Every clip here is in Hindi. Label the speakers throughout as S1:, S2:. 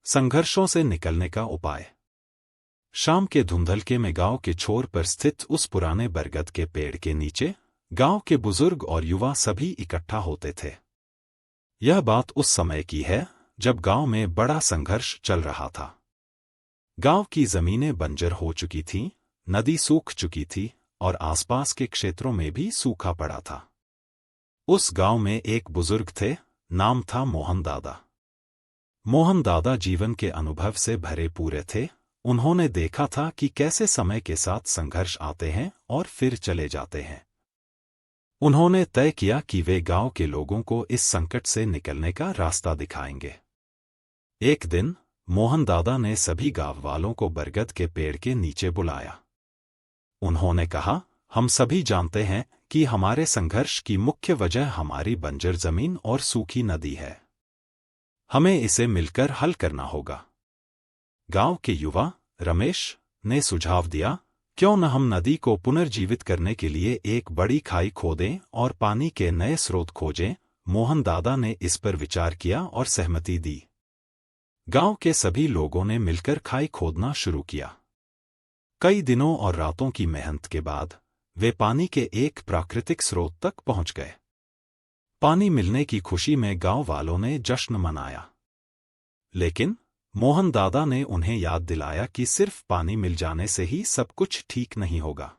S1: संघर्षों से निकलने का उपाय। शाम के धुंधलके में गांव के छोर पर स्थित उस पुराने बरगद के पेड़ के नीचे गांव के बुजुर्ग और युवा सभी इकट्ठा होते थे। यह बात उस समय की है जब गांव में बड़ा संघर्ष चल रहा था। गांव की जमीनें बंजर हो चुकी थीं, नदी सूख चुकी थी और आसपास के क्षेत्रों में भी सूखा पड़ा था। उस गांव में एक बुजुर्ग थे, नाम था मोहन दादा। मोहन दादा जीवन के अनुभव से भरे पूरे थे। उन्होंने देखा था कि कैसे समय के साथ संघर्ष आते हैं और फिर चले जाते हैं। उन्होंने तय किया कि वे गांव के लोगों को इस संकट से निकलने का रास्ता दिखाएंगे। एक दिन मोहन दादा ने सभी गांव वालों को बरगद के पेड़ के नीचे बुलाया। उन्होंने कहा, हम सभी जानते हैं कि हमारे संघर्ष की मुख्य वजह हमारी बंजर जमीन और सूखी नदी है। हमें इसे मिलकर हल करना होगा। गांव के युवा रमेश ने सुझाव दिया, क्यों न हम नदी को पुनर्जीवित करने के लिए एक बड़ी खाई खोदें और पानी के नए स्रोत खोजें। मोहन दादा ने इस पर विचार किया और सहमति दी। गांव के सभी लोगों ने मिलकर खाई खोदना शुरू किया। कई दिनों और रातों की मेहनत के बाद वे पानी के एक प्राकृतिक स्रोत तक पहुंच गए। पानी मिलने की खुशी में गांव वालों ने जश्न मनाया। लेकिन मोहन दादा ने उन्हें याद दिलाया कि सिर्फ पानी मिल जाने से ही सब कुछ ठीक नहीं होगा।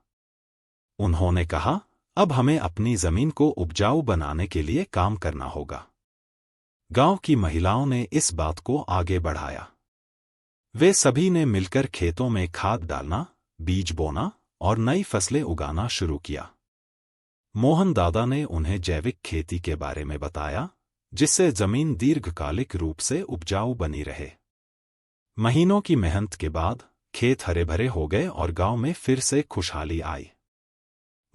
S1: उन्होंने कहा, अब हमें अपनी जमीन को उपजाऊ बनाने के लिए काम करना होगा। गांव की महिलाओं ने इस बात को आगे बढ़ाया। वे सभी ने मिलकर खेतों में खाद डालना, बीज बोना और नई फसलें उगाना शुरू किया। मोहन दादा ने उन्हें जैविक खेती के बारे में बताया, जिससे जमीन दीर्घकालिक रूप से उपजाऊ बनी रहे। महीनों की मेहनत के बाद खेत हरे भरे हो गए और गांव में फिर से खुशहाली आई।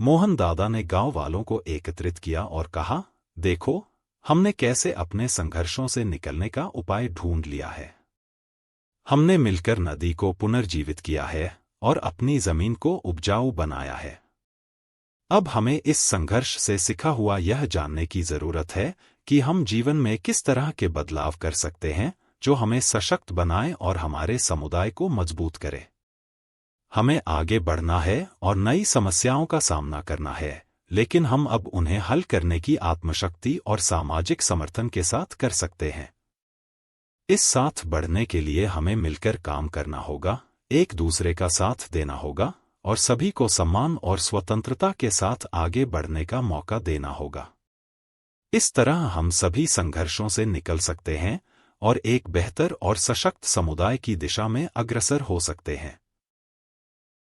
S1: मोहन दादा ने गांव वालों को एकत्रित किया और कहा, देखो, हमने कैसे अपने संघर्षों से निकलने का उपाय ढूंढ लिया है। हमने मिलकर नदी को पुनर्जीवित किया है और अपनी जमीन को उपजाऊ बनाया है। अब हमें इस संघर्ष से सीखा हुआ यह जानने की जरूरत है कि हम जीवन में किस तरह के बदलाव कर सकते हैं जो हमें सशक्त बनाए और हमारे समुदाय को मजबूत करे। हमें आगे बढ़ना है और नई समस्याओं का सामना करना है, लेकिन हम अब उन्हें हल करने की आत्मशक्ति और सामाजिक समर्थन के साथ कर सकते हैं। इस साथ बढ़ने के लिए हमें मिलकर काम करना होगा, एक दूसरे का साथ देना होगा और सभी को सम्मान और स्वतंत्रता के साथ आगे बढ़ने का मौका देना होगा। इस तरह हम सभी संघर्षों से निकल सकते हैं और एक बेहतर और सशक्त समुदाय की दिशा में अग्रसर हो सकते हैं।